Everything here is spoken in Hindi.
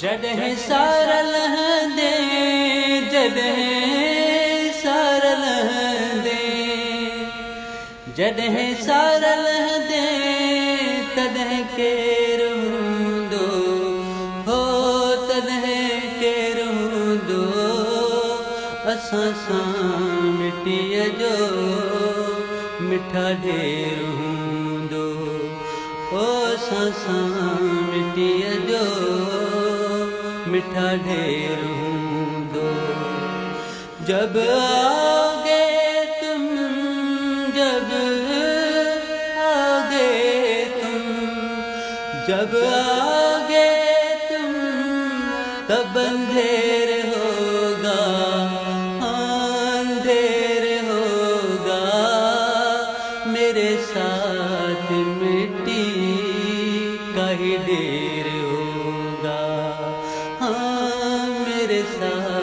जॾहिं सार लहंदे, जॾहिं सार लहंदे, जॾहिं सार लहंदे, तॾहिं केरु हूंदो हो, तॾहिं केरु हूंदो असां सां मिटीअ जो मिठा ढेर हूंदो, ओ असां सां मिटीअ जो मिठा ढेर हूंदो। जब आओगे तुम, जब आओगे तुम, जब आओगे तुम, तब अंधेर होगा, अंधेर होगा, मेरे साथ मिट्टी का ही ढेर होगा, हाँ मेरे साथ